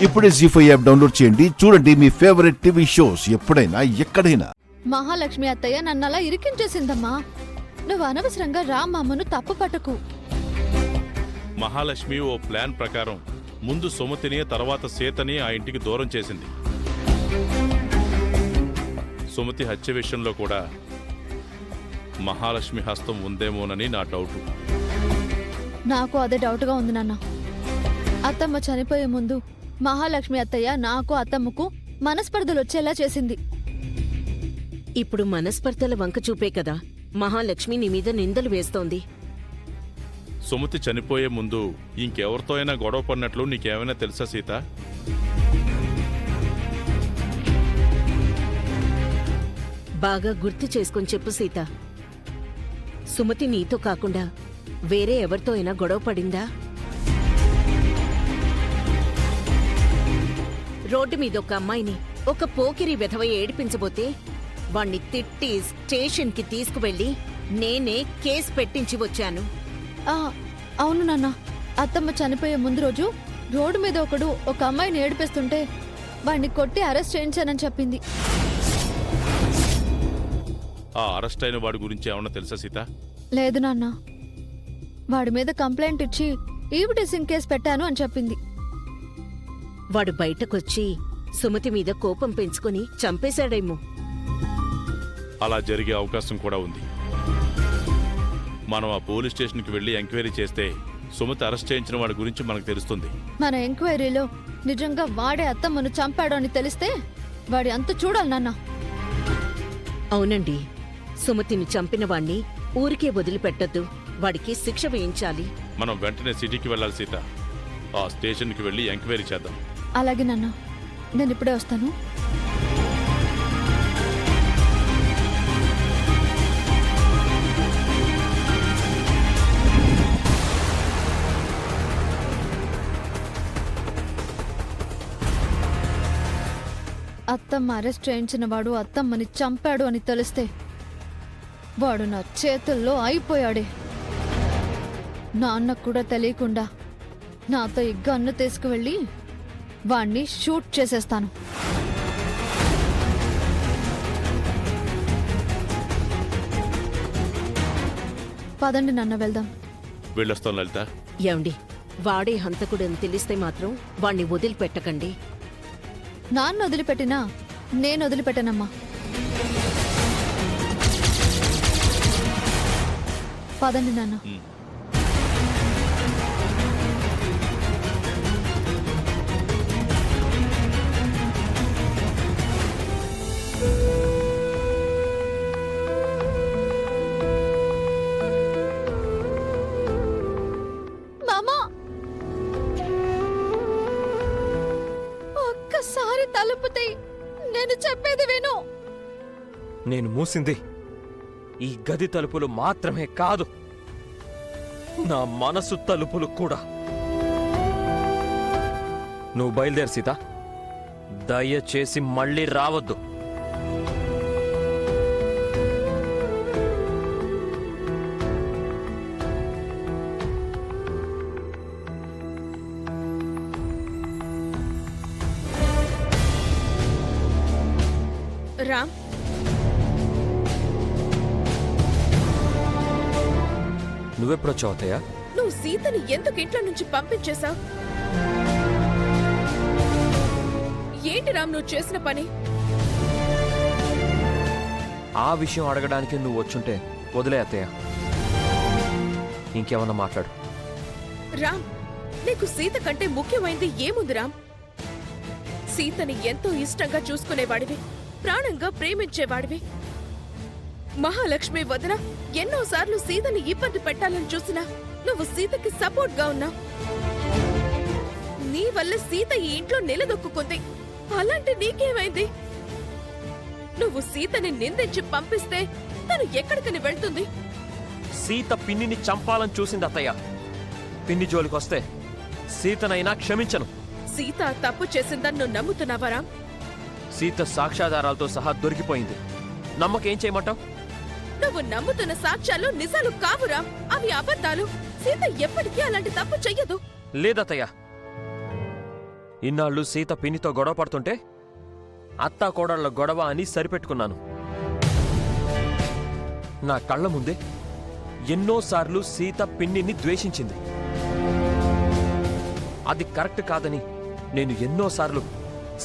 ఇప్పుడే జీ5 app download చేయండి. చూడండి మీ ఫేవరెట్ టీవీ షోస్ ఎప్పుడైనా ఎక్కడైనా. మహాలక్ష్మి అత్తయ్య నన్నలా ఇరికించేసిందమ్మా. నువ్వు అనవసరంగా రామ్మను తప్పు పట్టకు. మహాలక్ష్మి ఓ ప్లాన్ ప్రకారం ముందు సుమతిని తర్వాత సీతని ఆ ఇంటికి దూరం చేసింది. సుమతి హత్య విషయంలో కూడా మహాలక్ష్మి హస్తం ఉందేమోనని నా డౌటు. నాకు అదే డౌట్గా ఉంది నాన్న. అత్తమ్మ చనిపోయే ముందు మహాలక్ష్మి అత్తయ్య నాకు అత్తమ్మకు మనస్పర్ధలు వచ్చేలా చేసింది. ఇప్పుడు మనస్పర్ధల వంక చూపే కదా మహాలక్ష్మి నీ మీద నిందలు వేస్తోంది. సుమతి చనిపోయే ముందు ఇంకెవరితో అయినా గొడవ పడినట్లు నీకేమైనా తెలుసా సీత? బాగా గుర్తు చేసుకొని చెప్పు సీత. సుమతి నీతో కాకుండా వేరే ఎవరితో అయినా గొడవ పడిందా? రోడ్డు మీద ఒక అమ్మాయిని ఒక పోకిరి వెధవ ఏడిపించబోతే వాణ్ణి తిట్టి స్టేషన్కి తీసుకువెళ్ళి నేనే కేసు పెట్టించి వచ్చాను. అవును నాన్న. అత్తమ్మ చనిపోయే ముందు రోజు రోడ్డు మీద ఒకడు ఒక అమ్మాయిని ఏడిపిస్తుంటే వాణ్ణి కొట్టి అరెస్ట్ చేయించానని చెప్పింది. ఆ అరెస్ట్ అయిన వాడి గురించి ఏమన్నా తెలుసా సీత? లేదు నాన్న. వాడి మీద కంప్లైంట్ ఇచ్చి ఈవిటీసింగ్ కేసు పెట్టాను అని చెప్పింది. వాడు బయటకొచ్చి సుమతి మీద కోపం పెంచుకొని చంపేశాడేమో. అలా జరిగే అవకాశం కూడా ఉంది. మనం ఆ పోలీస్ స్టేషన్కి వెళ్ళి ఎంక్వైరీ చేస్తే సుమతి అరెస్ట్ చేయించిన వాడి గురించి మనకు తెలుస్తుంది. మన ఎంక్వైరీలో నిజంగా వాడే అత్తమ్మను చంపాడు అని తెలిస్తే వాడి అంత చూడాలి నాన్న. అవునండి, సుమతిని చంపిన వాణ్ణి ఊరికే వదిలిపెట్టద్దు. వాడికి శిక్ష వేయించాలి. మనం వెంటనే సిటీకి వెళ్ళాలి సీత. ఆ స్టేషన్కి వెళ్ళి ఎంక్వైరీ చేద్దాం. అలాగే నాన్న, నేను ఇప్పుడే వస్తాను. అత్తమ్మ అరెస్ట్ చేయించిన వాడు అత్తమ్మని చంపాడు అని తెలిస్తే వాడు నా చేతుల్లో అయిపోయాడే. నాన్నకు కూడా తెలియకుండా నాతో ఈ గన్ను తీసుకువెళ్ళి వాణ్ణి షూట్ చేసేస్తాను. పదండి నాన్న, వెళ్దాం. వెళ్ళొస్తాం లలిత. ఏమండి, వాడే హంతకుడని తెలిస్తే మాత్రం వాణ్ణి వదిలిపెట్టకండి. నాన్న వదిలిపెట్టినా నేను వదిలిపెట్టనమ్మా. పదండి నాన్న. మామా, ఒక్కసారి తలుపుతే నేను చెప్పేది విను. నేను మూసింది ఈ గది తలుపులు మాత్రమే కాదు, నా మనసు తలుపులు కూడా. నువ్వు బయలుదేరు సీత. దయచేసి మళ్ళీ రావద్దు. రామ్, నువ్వెప్పుడొచ్చావు అత్తయ్య? నువ్వు సీతని ఎందుకు ఇంట్లో నుంచి పంపించేశావు? ఏంటి రామ్ నువ్వు చేసిన పని? ఆ విషయం అడగడానికి నువ్వు వచ్చుంటే వదిలే అత్తయ్య. ఇంకేమన్నా మాట్లాడు. రామ్, నీకు సీత కంటే ముఖ్యమైంది ఏముంది రామ్? సీతని ఎంతో ఇష్టంగా చూసుకునేవాడివి, ప్రాణంగా ప్రేమించేవాడివి. మహాలక్ష్మి వదిన ఎన్నోసార్లు సీతని ఇబ్బంది పెట్టాలని చూసినా నువ్వు సీతకి సపోర్ట్ గా ఉన్నావు. నీ వల్ల సీత ఈ ఇంట్లో నిలదొక్కుంది. అలాంటి నీకేమైంది? నువ్వు సీతని నిందించి పంపిస్తే తను ఎక్కడికని వెళ్తుంది? సీత పిన్నిని చంపాలని చూసింది అత్తయ్య. పిన్ని జోలికొస్తే సీతనైనా క్షమించను. సీత తప్పు చేసిందని నువ్వు నమ్ముతున్నావా రామ్? సీత సాక్ష్యాధారాలతో సహా దొరికిపోయింది. నమ్మకేం చేయమంటావు? నువ్వు నమ్ముతున్న సాక్ష్యాలు నిజాలు కావు రామ్, అవి అబద్ధాలు. సీత ఎప్పటికీ అలాంటి తప్పు చెయ్యదు. లేదత్తయ్య, ఇన్నాళ్ళు సీత పిన్నితో గొడవ పడుతుంటే అత్తా కోడళ్ల గొడవ అని సరిపెట్టుకున్నాను. నా కళ్ళ ముందే ఎన్నోసార్లు సీత పిన్నిని ద్వేషించింది. అది కరెక్ట్ కాదని నేను ఎన్నోసార్లు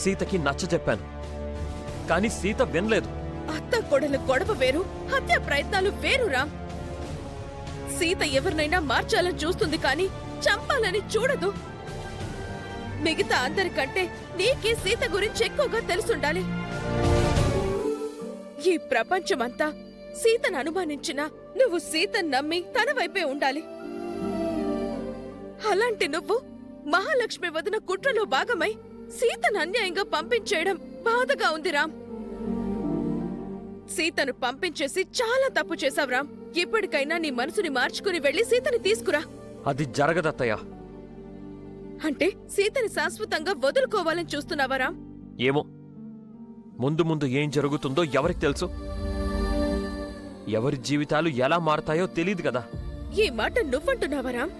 సీతకి నచ్చజెప్పాను. కానీ సీత వినలేదు. అత్త కొడల గొడవ వేరు, హత్య ప్రయత్నాలు వేరు రామ్. సీత ఎవరినైనా మార్చాలని చూస్తుంది కానీ చంపాలని చూడదు. మిగతా అందరికంటే నీకే సీత గురించి ఎక్కువగా తెలుసుండాలి. ఈ ప్రపంచమంతా సీతను అనుమానించినా నువ్వు సీతను నమ్మి తన వైపే ఉండాలి. అలాంటి నువ్వు మహాలక్ష్మి వదిన కుట్రలో భాగమై సీతను అన్యాయంగా పంపించేయడం బాధగా ఉంది రామ్. సీతను పంపించేసి చాలా తప్పు చేశావు రామ్. ఇప్పటికైనా నీ మనసుని మార్చుకుని వెళ్లి సీతని తీసుకురా. అది జరగదత్తయ్య. అంటే సీతని శాశ్వతంగా వదులుకోవాలని చూస్తున్నావా రామ్? ఏమో, ముందు ముందు ఏం జరుగుతుందో ఎవరికి తెలుసు? ఎవరి జీవితాలు ఎలా మారతాయో తెలీదు కదా. ఈ మాట నువ్వంటున్నావా రామ్?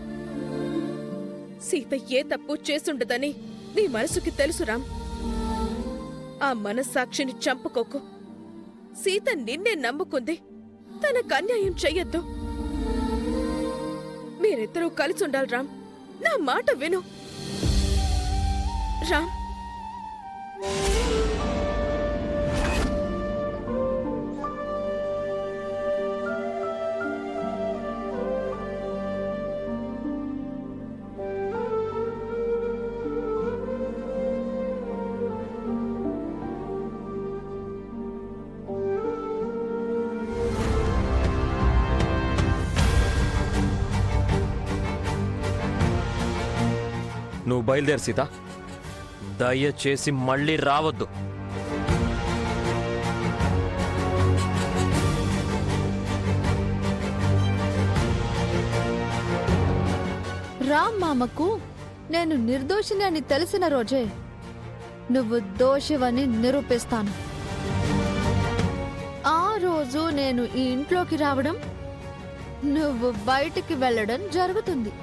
సీత ఏ తప్పు చేసుండదని నీ మనసుకి తెలుసు రామ్. ఆ మనస్సాక్షిని చంపుకోకు. సీత నిన్నే నమ్ముకుంది. తనకు అన్యాయం చెయ్యొద్దు. మీరిద్దరూ కలిసుండాలి రామ్. నా మాట విను రామ్. నువ్వు బయలుదేరు సీత. దయచేసి మళ్ళీ రావద్దు. రామ్ మామకు నేను నిర్దోషిని అని తెలిసిన రోజే నువ్వు దోషివని నిరూపిస్తాను. ఆ రోజు నేను ఈ ఇంట్లోకి రావడం, నువ్వు బయటికి వెళ్ళడం జరుగుతుంది.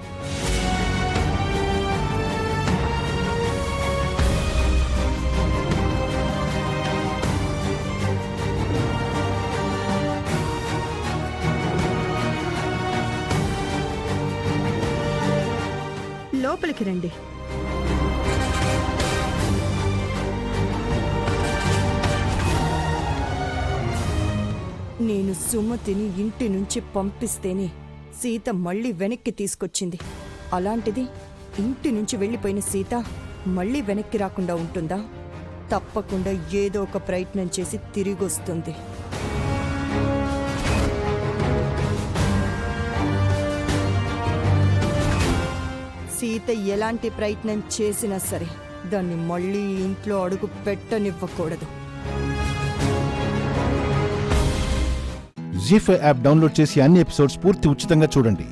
లోపలికి రండి. నేను సుమతిని ఇంటి నుంచి పంపిస్తేనే సీత మళ్ళీ వెనక్కి తీసుకొచ్చింది. అలాంటిది ఇంటి నుంచి వెళ్ళిపోయిన సీత మళ్ళీ వెనక్కి రాకుండా ఉంటుందా? తప్పకుండా ఏదో ఒక ప్రయత్నం చేసి తిరిగొస్తుంది. సీత ఎలాంటి ప్రయత్నం చేసినా సరే దాన్ని మళ్ళీ ఇంట్లో అడుగు పెట్టనివ్వకూడదు. జీ5 యాప్ డౌన్లోడ్ చేసి అన్ని ఎపిసోడ్స్ పూర్తి ఉచితంగా చూడండి.